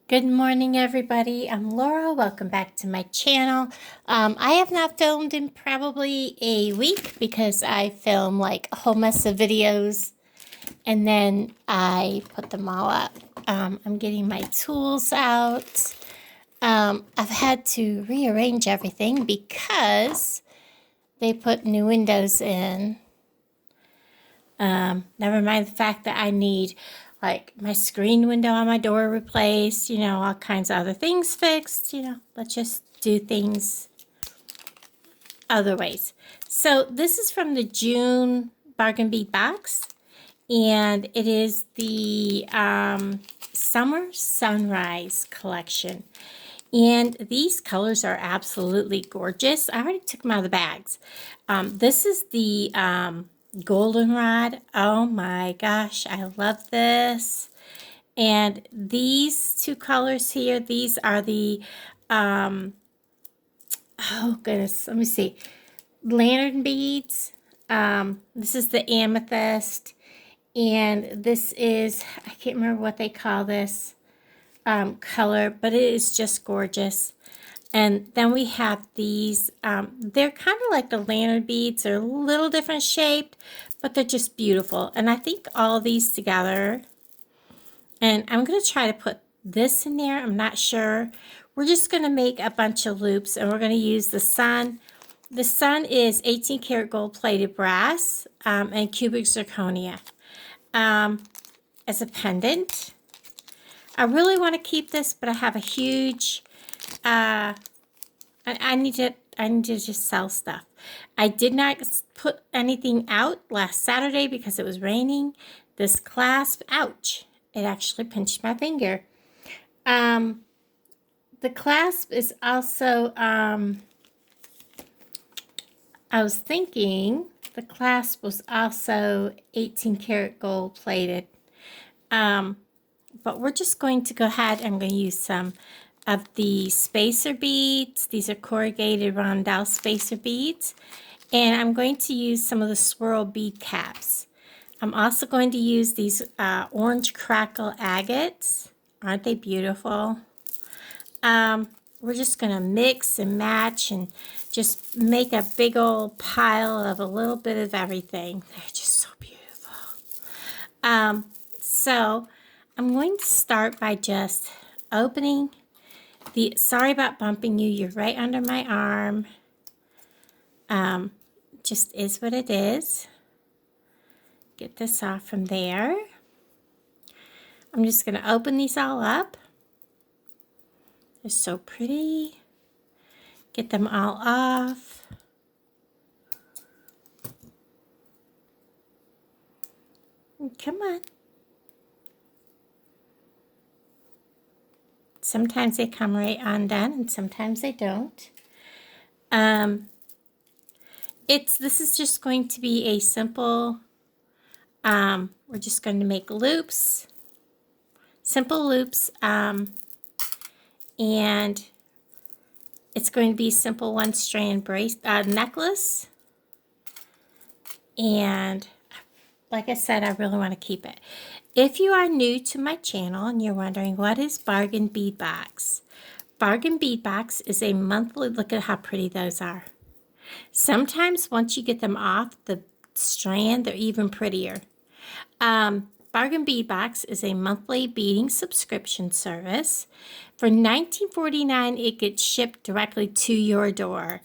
Good morning, everybody. I'm Laura. Welcome back to my channel. I have not filmed in probably a week because I film like a whole mess of videos and then I put them all up. I'm getting my tools out. I've had to rearrange everything because they put new windows in. Never mind the fact that I need like my screen window on my door replaced, all kinds of other things fixed, let's just do things other ways. So this is from the June Bargain Bead box, and it is the Summer Sunrise collection. And these colors are absolutely gorgeous. I already took them out of the bags. This is the goldenrod. Oh my gosh, I love this. And these two colors here, these are the, oh goodness, let me see, lantern beads. This is the amethyst. And this is, I can't remember what they call this color, but it is just gorgeous. And then we have these, they're kind of like the lantern beads. They're a little different shaped, but they're just beautiful. And I think all these together, and I'm going to try to put this in there. I'm not sure. We're just going to make a bunch of loops, and we're going to use the sun. The sun is 18 karat gold plated brass and cubic zirconia as a pendant. I really want to keep this, but I have a huge, I need to just sell stuff. I did not put anything out last Saturday because it was raining. This clasp, ouch, it actually pinched my finger. The clasp is also, I was thinking the clasp was also 18 karat gold plated. But we're just going to go ahead. I'm going to use some of the spacer beads. These are corrugated rondelle spacer beads. And I'm going to use some of the swirl bead caps. I'm also going to use these orange crackle agates. Aren't they beautiful? We're just going to mix and match and just make a big old pile of a little bit of everything. They're just so beautiful. So I'm going to start by just opening the, sorry about bumping you, you're right under my arm. Just is what it is. Get this off from there. I'm just going to open these all up. They're so pretty. Get them all off. Come on. Sometimes they come right undone and sometimes they don't. This is just going to be a simple, we're just going to make loops, simple loops, and it's going to be simple one strand necklace. And like I said, I really want to keep it. If you are new to my channel and you're wondering what is Bargain Bead Box, Bargain Bead Box is a monthly, look at how pretty those are. Sometimes once you get them off the strand, they're even prettier. Bargain Bead Box is a monthly beading subscription service. For $19.49, it gets shipped directly to your door,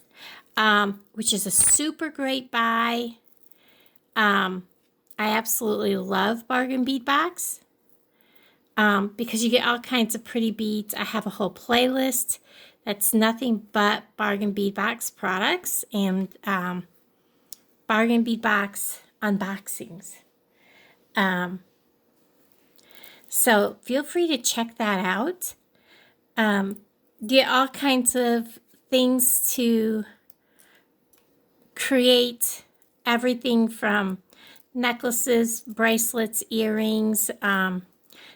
which is a super great buy. I absolutely love Bargain Bead Box because you get all kinds of pretty beads. I have a whole playlist that's nothing but Bargain Bead Box products and Bargain Bead Box unboxings. So feel free to check that out. Get all kinds of things to create everything from necklaces, bracelets, earrings.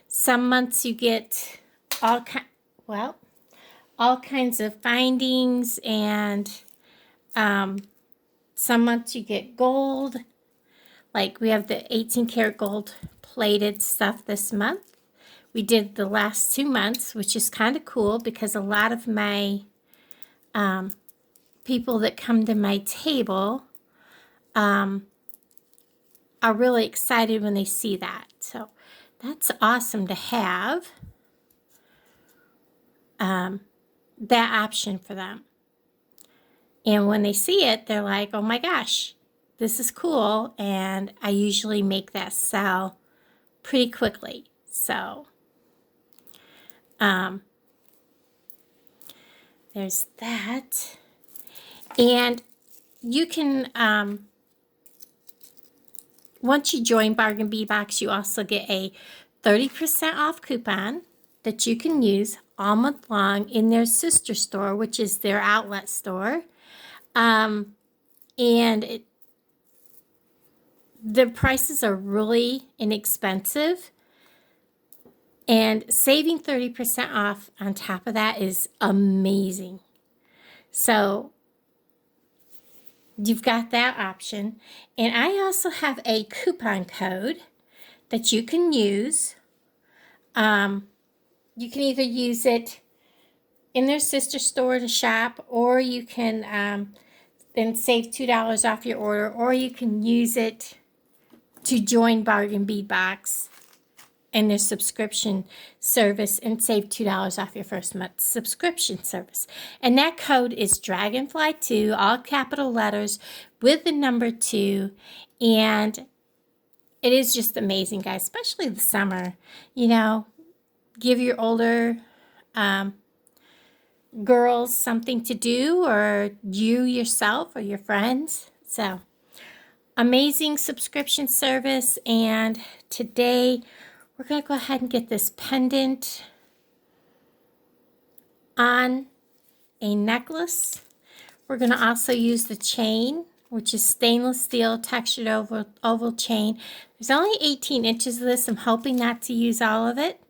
Some months you get all kinds of findings, and some months you get gold. Like we have the 18 karat gold plated stuff this month, we did the last 2 months, which is kind of cool because a lot of my people that come to my table are really excited when they see that. So that's awesome to have that option for them. And when they see it, they're like, oh my gosh, this is cool. And I usually make that sell pretty quickly. So there's that. And you can, once you join Bargain Bead Box, you also get a 30% off coupon that you can use all month long in their sister store, which is their outlet store. And the prices are really inexpensive. And saving 30% off on top of that is amazing. So you've got that option. And I also have a coupon code that you can use. You can either use it in their sister store to shop, or you can then save $2 off your order, or you can use it to join Bargain Bead Box and their subscription service and save $2 off your first month subscription service. And that code is Dragonfly2, all capital letters with the number 2. And it is just amazing, guys, especially the summer. You know, give your older girls something to do, or you yourself or your friends. So amazing subscription service. And today we're going to go ahead and get this pendant on a necklace. We're going to also use the chain, which is stainless steel textured oval chain. There's only 18 inches of this. I'm hoping not to use all of it.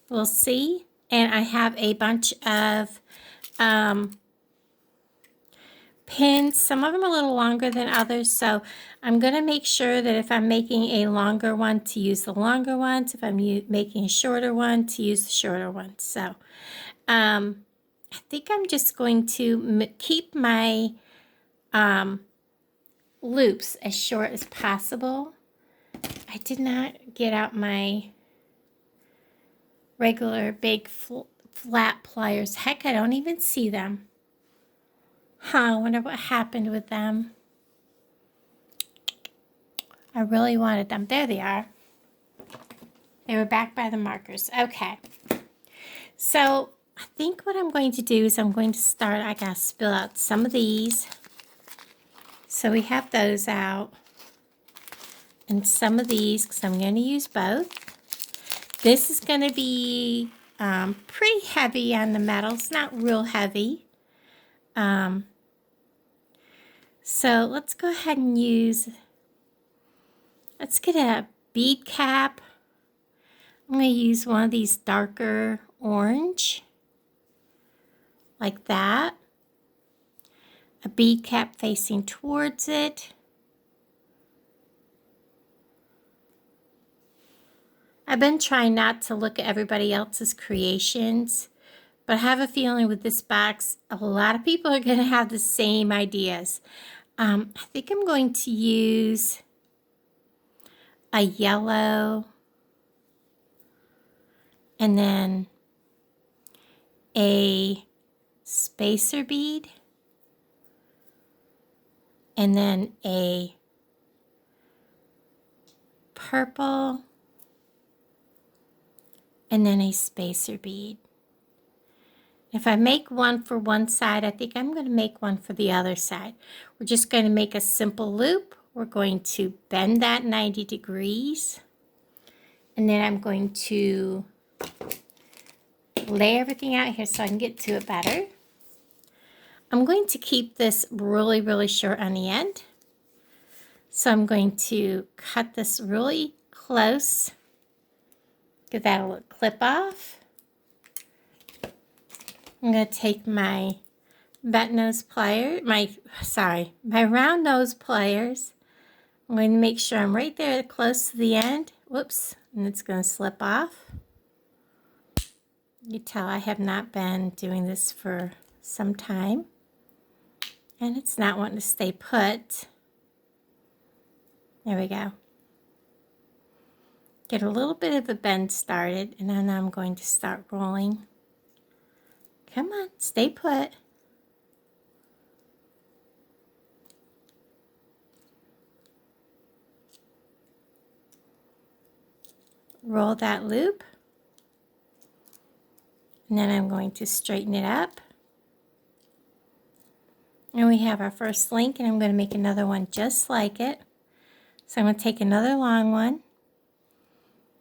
We'll see. And I have a bunch of pins. Some of them are a little longer than others, so I'm going to make sure that if I'm making a longer one, to use the longer ones. If I'm making a shorter one, to use the shorter ones. So I think I'm just going to keep my loops as short as possible. I did not get out my regular big flat pliers. Heck, I don't even see them. I wonder what happened with them. I really wanted them. There they are. They were back by the markers. Okay. So I think what I'm going to do is I'm going to start, I gotta spill out some of these. So we have those out. And some of these, because I'm going to use both. This is going to be pretty heavy on the metal. It's not real heavy. So let's go ahead and let's get a bead cap. I'm going to use one of these darker orange, like that. A bead cap facing towards it. I've been trying not to look at everybody else's creations, but I have a feeling with this box, a lot of people are going to have the same ideas. I think I'm going to use a yellow and then a spacer bead and then a purple and then a spacer bead. If I make one for one side, I think I'm going to make one for the other side. We're just going to make a simple loop. We're going to bend that 90 degrees. And then I'm going to lay everything out here so I can get to it better. I'm going to keep this really, really short on the end. So I'm going to cut this really close. Give that a little clip off. I'm going to take my bent nose pliers, my round nose pliers. I'm going to make sure I'm right there close to the end. Whoops, and it's going to slip off. You tell I have not been doing this for some time, and it's not wanting to stay put. There we go. Get a little bit of a bend started, and then I'm going to start rolling. Come on, stay put. Roll that loop, and then I'm going to straighten it up. And we have our first link, and I'm going to make another one just like it. So I'm going to take another long one.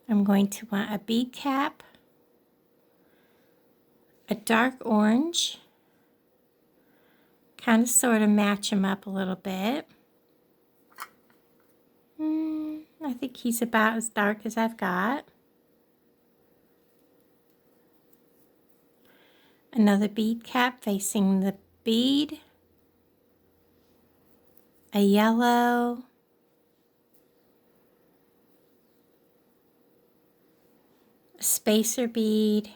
I'm going to want a bead cap, a dark orange, kind of sort of match them up a little bit. I think he's about as dark as I've got. Another bead cap facing the bead, a yellow, a spacer bead,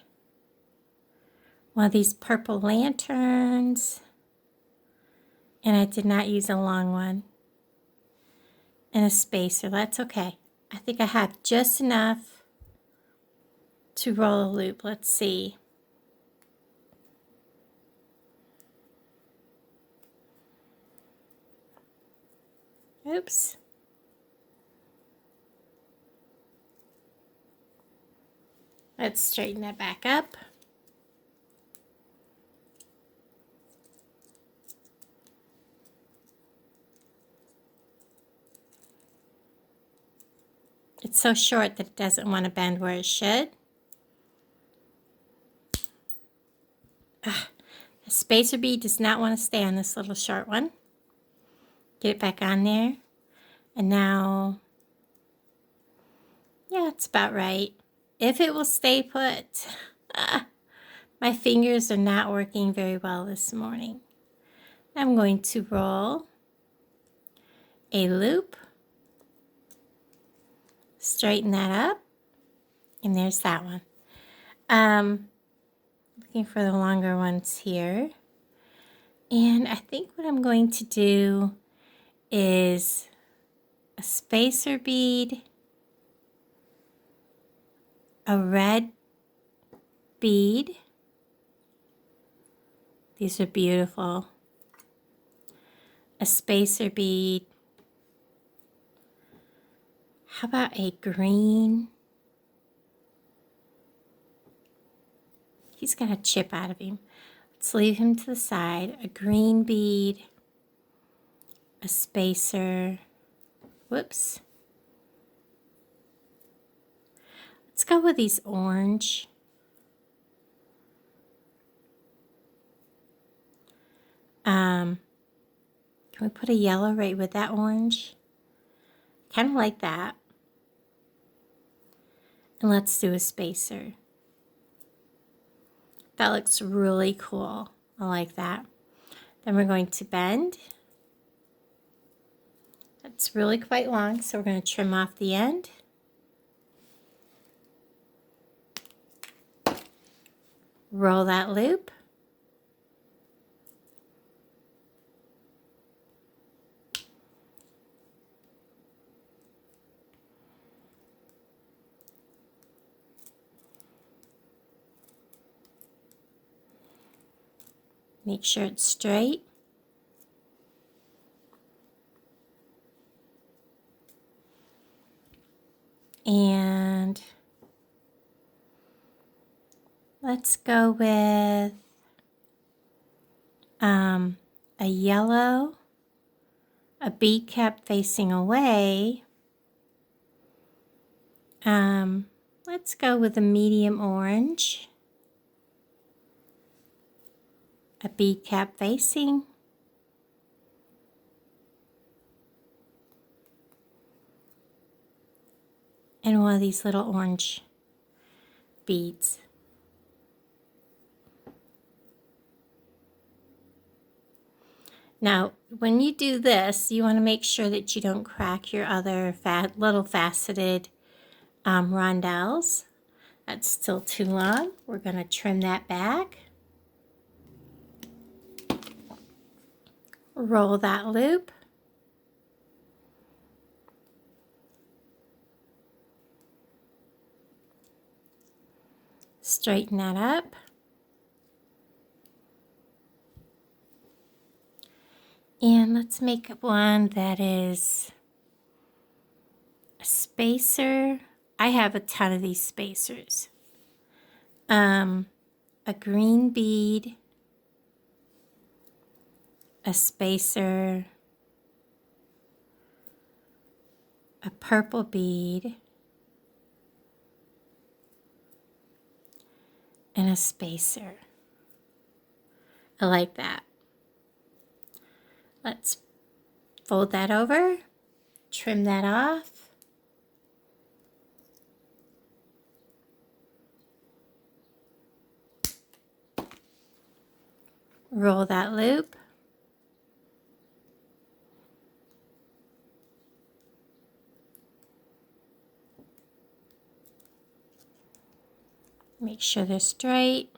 one of these purple lanterns, and I did not use a long one, and a spacer. That's okay. I think I have just enough to roll a loop. Let's see. Oops. Let's straighten that back up. It's so short that it doesn't want to bend where it should. The spacer bead does not want to stay on this little short one. Get it back on there. And now, yeah, it's about right. If it will stay put. My fingers are not working very well this morning. I'm going to roll a loop, straighten that up, and there's that one. Looking for the longer ones here. And I think what I'm going to do is a spacer bead, a red bead. These are beautiful. A spacer bead. How about a green? He's got a chip out of him. Let's leave him to the side. A green bead, a spacer. Whoops. Let's go with these orange. Can we put a yellow right with that orange? Kind of like that. And let's do a spacer. That looks really cool. I like that. Then we're going to bend. That's really quite long, so we're going to trim off the end. Roll that loop. Make sure it's straight. And let's go with a yellow, a bead cap facing away. Let's go with a medium orange, a bead cap facing, and one of these little orange beads. Now, when you do this, you want to make sure that you don't crack your other little faceted rondelles. That's still too long. We're going to trim that back. Roll that loop. Straighten that up. And let's make one that is a spacer. I have a ton of these spacers. A green bead, a spacer, a purple bead, and a spacer. I like that. Let's fold that over, trim that off. Roll that loop. Make sure they're straight.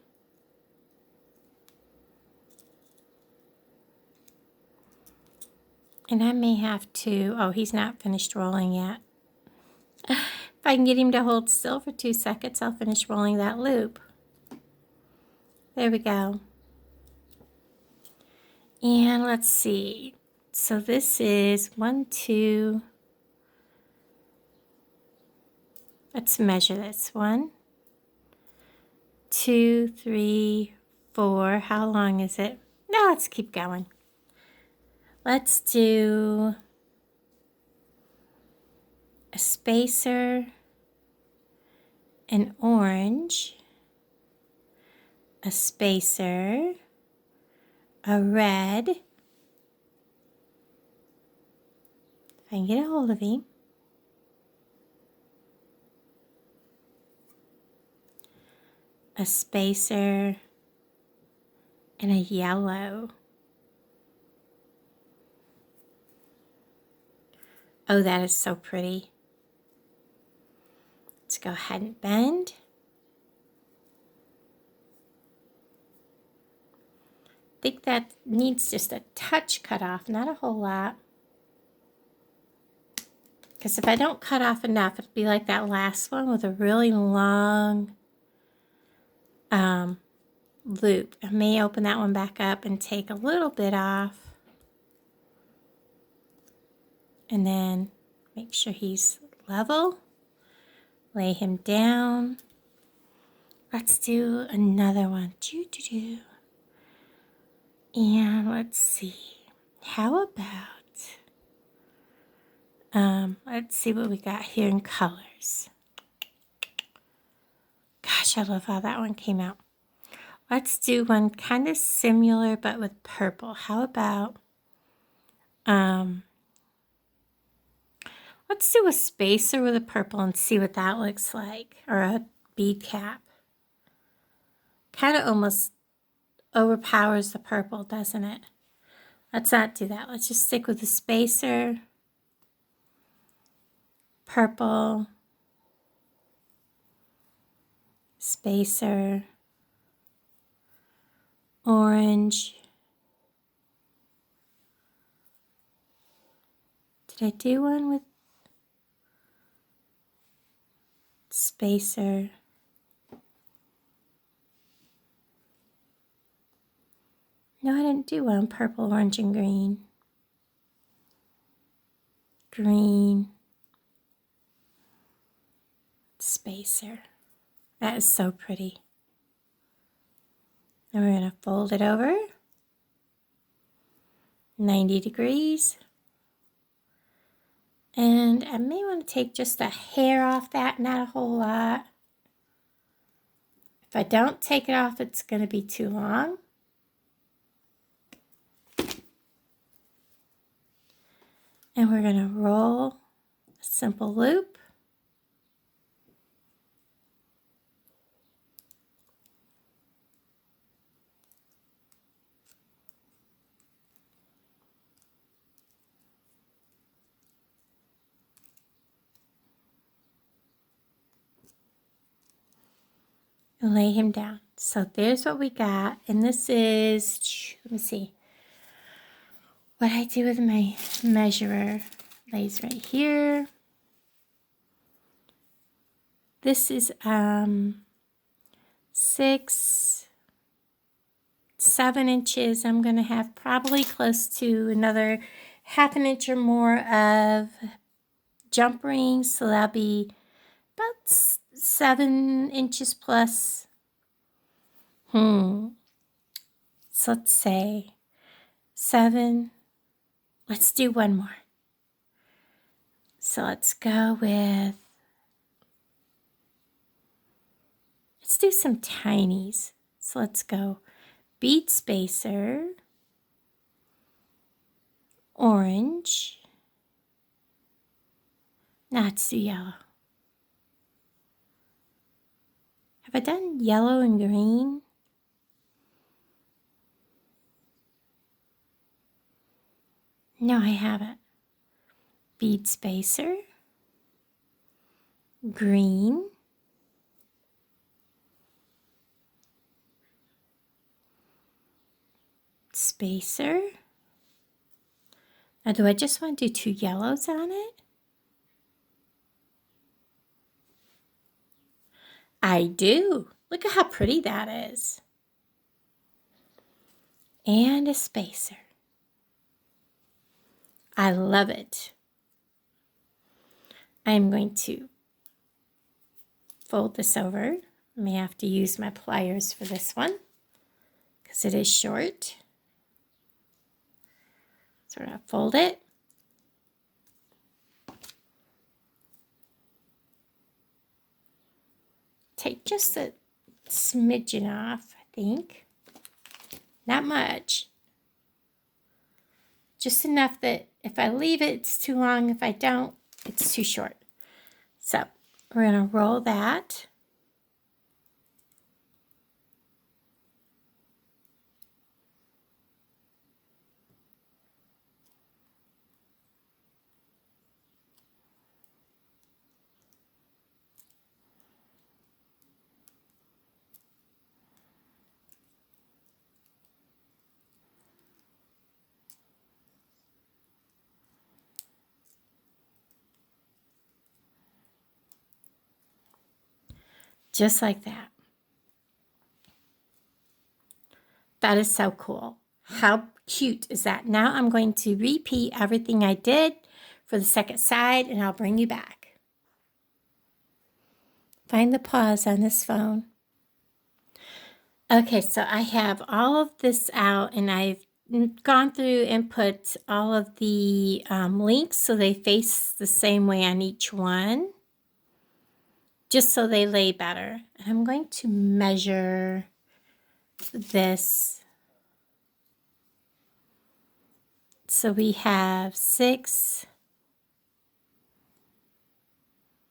And I may have to, oh, he's not finished rolling yet. If I can get him to hold still for 2 seconds, I'll finish rolling that loop. There we go. And let's see. So this is 1, 2. Let's measure this. 1, 2, 3, 4. How long is it? No, let's keep going. Let's do a spacer, an orange, a spacer, a red. If I can get a hold of him. A spacer, and a yellow. Oh, that is so pretty. Let's go ahead and bend. I think that needs just a touch cut off, not a whole lot. Because if I don't cut off enough, it'll be like that last one with a really long loop. I may open that one back up and take a little bit off. And then make sure he's level. Lay him down. Let's do another one. And let's see. How about, let's see what we got here in colors. Gosh, I love how that one came out. Let's do one kind of similar but with purple. How about, let's do a spacer with a purple and see what that looks like. Or a bead cap. Kind of almost overpowers the purple, doesn't it? Let's not do that. Let's just stick with the spacer, purple, spacer, orange. Did I do one with spacer? No, I didn't do one. Purple, orange, and green. Green. Spacer. That is so pretty. Then we're going to fold it over 90 degrees. And I may want to take just a hair off that, not a whole lot. If I don't take it off, it's going to be too long. And we're going to roll a simple loop. and lay him down. So there's what we got. And this is, let me see. What I do with my measurer lays right here. This is 7 inches. I'm going to have probably close to another ½ an inch or more of jump rings. So that'll be about 7 inches plus. So let's say 7. Let's do one more. So let's go with, let's do some tinies. So let's go bead spacer, orange, not too yellow. Have I done yellow and green? No, I haven't. Bead spacer, green, spacer. Now, do I just want to do 2 yellows on it? I do. Look at how pretty that is. And a spacer. I love it. I'm going to fold this over. I may have to use my pliers for this one because it is short. So we're going to fold it. Take just a smidgen off, I think. Not much. Just enough that if I leave it, it's too long. If I don't, it's too short. So we're going to roll that. Just like that. That is so cool. How cute is that? Now I'm going to repeat everything I did for the second side and I'll bring you back. Find the pause on this phone. Okay, so I have all of this out and I've gone through and put all of the links so they face the same way on each one, just so they lay better. And I'm going to measure this. So we have 6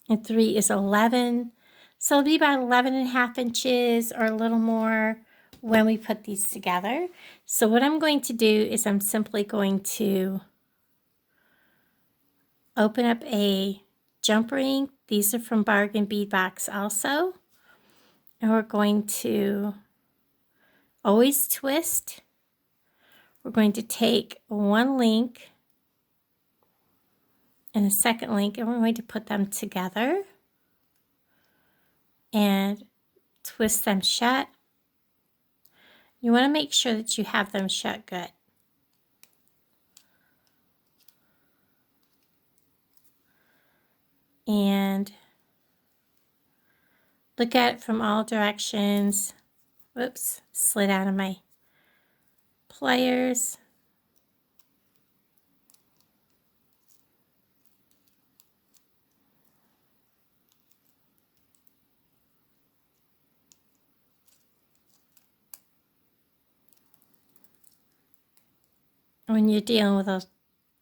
and 3 is 11. So it'll be about 11.5 inches or a little more when we put these together. So what I'm going to do is I'm simply going to open up a jump ring. These are from Bargain Bead Box also. And we're going to always twist. We're going to take one link and a second link and we're going to put them together and twist them shut. You want to make sure that you have them shut good. And look at it from all directions. Whoops, slid out of my pliers. When you're dealing with those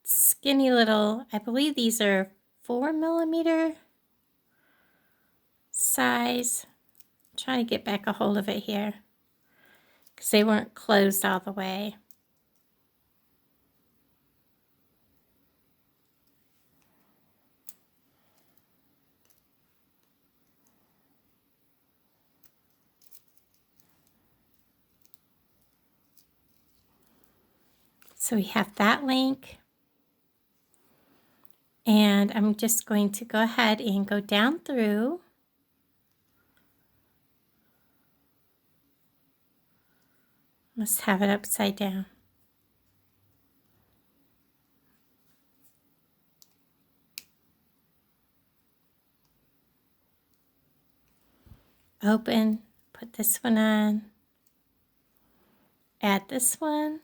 skinny little, I believe these are 4mm size. I'm trying to get back a hold of it here because they weren't closed all the way. So we have that link. And I'm just going to go ahead and go down through. Let's have it upside down. Open, put this one on, add this one.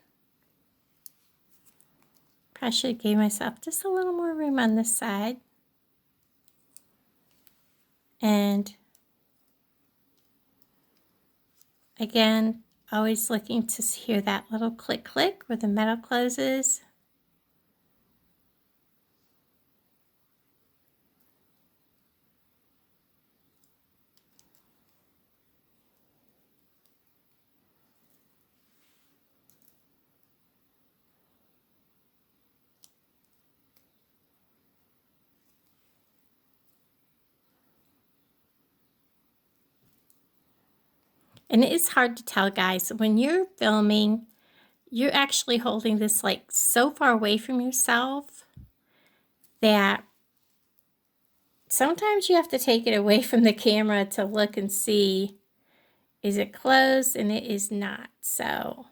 Probably should have gave myself just a little more room on this side. And again, always looking to hear that little click click where the metal closes. And it is hard to tell, guys, when you're filming, you're actually holding this like so far away from yourself that sometimes you have to take it away from the camera to look and see, is it closed? And it is not. So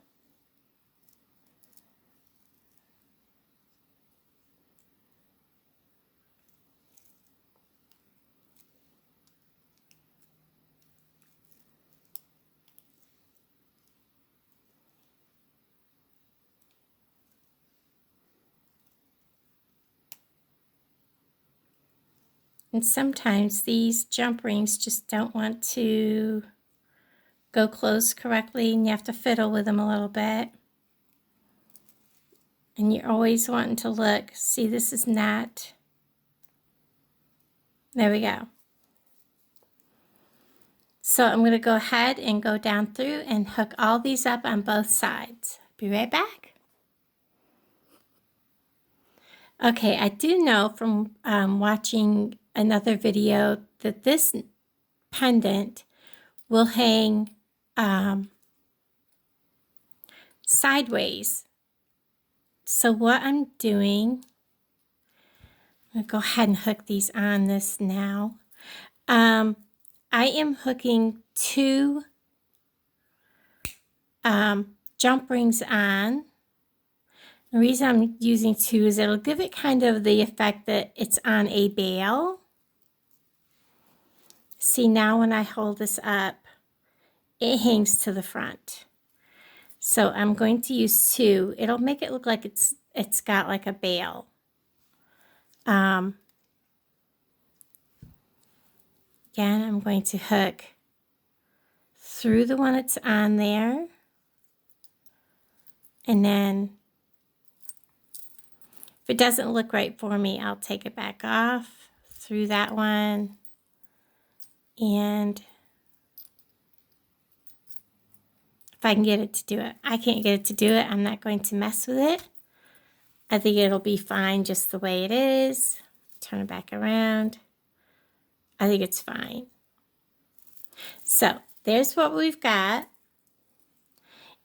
and sometimes these jump rings just don't want to go close correctly, and you have to fiddle with them a little bit. And you're always wanting to look. See, this is not. There we go. So I'm going to go ahead and go down through and hook all these up on both sides. Be right back. Okay, I do know from watching another video that this pendant will hang sideways. So what I'm doing, I'm going to go ahead and hook these on this now. I am hooking two jump rings on. The reason I'm using two is it'll give it kind of the effect that it's on a bail. See, now when I hold this up, it hangs to the front. So I'm going to use two. It'll make it look like it's got like a bail. Again, I'm going to hook through the one that's on there. And then if it doesn't look right for me, I'll take it back off through that one. And if I can get it to do it. I can't get it to do it. I'm not going to mess with it. I think it'll be fine just the way it is. Turn it back around. I think it's fine. So there's what we've got.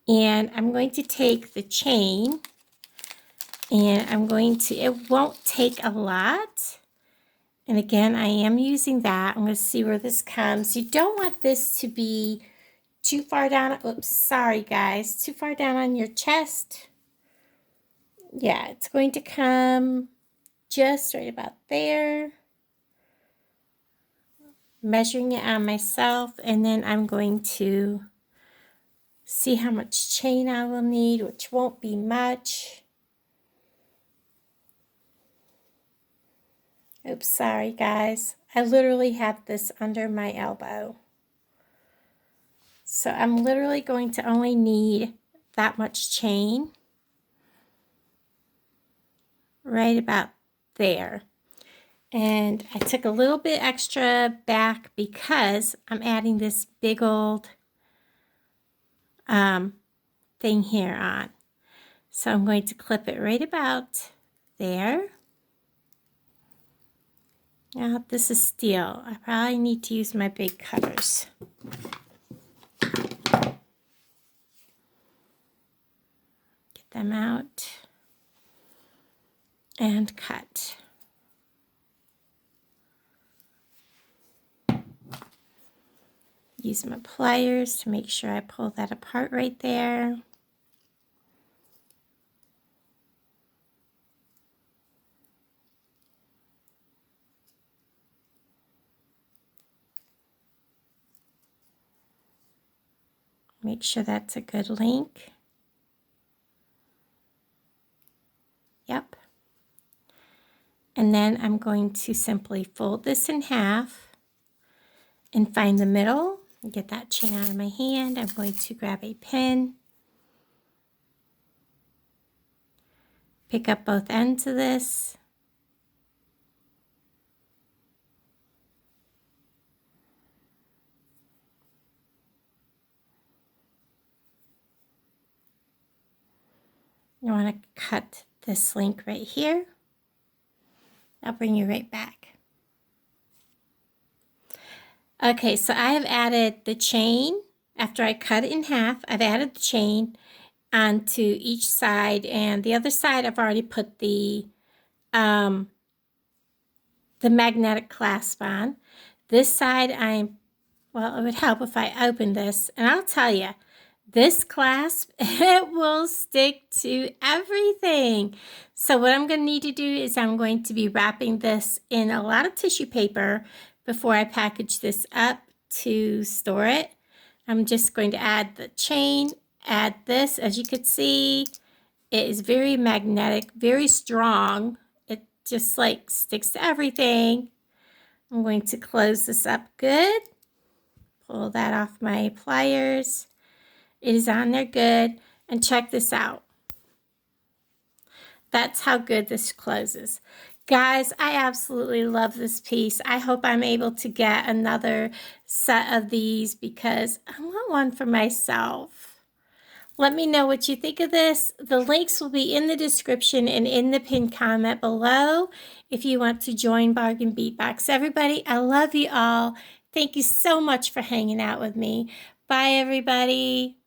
And I'm going to take the chain and I'm going to, it won't take a lot. And again, I am using that. I'm going to see where this comes. You don't want this to be too far down. Oops, sorry guys. Too far down on your chest. Yeah, it's going to come just right about there. Measuring it on myself. And then I'm going to see how much chain I will need, which won't be much. Oops, sorry guys. I literally have this under my elbow. So I'm literally going to only need that much chain. Right about there. And I took a little bit extra back because I'm adding this big old thing here on. So I'm going to clip it right about there. Now this is steel. I probably need to use my big cutters. Get them out. and cut. Use my pliers to make sure I pull that apart right there. Make sure that's a good length. Yep. And then I'm going to simply fold this in half and find the middle. Get that chain out of my hand. I'm going to grab a pin. Pick up both ends of this. You want to cut this link right here. I'll bring you right back. Okay, so I have added the chain. After I cut it in half, I've added the chain onto each side, and the other side I've already put the magnetic clasp on. This side well, it would help if I opened this, and I'll tell you, this clasp, it will stick to everything. So what I'm going to need to do is I'm going to be wrapping this in a lot of tissue paper before I package this up to store it. I'm just going to add the chain, add this. As you can see, it is very magnetic, very strong. It just like sticks to everything. I'm going to close this up good. Pull that off my pliers. It is on there good. And check this out. That's how good this closes. Guys, I absolutely love this piece. I hope I'm able to get another set of these because I want one for myself. Let me know what you think of this. The links will be in the description and in the pinned comment below if you want to join Bargain Bead Box. Everybody, I love you all. Thank you so much for hanging out with me. Bye, everybody.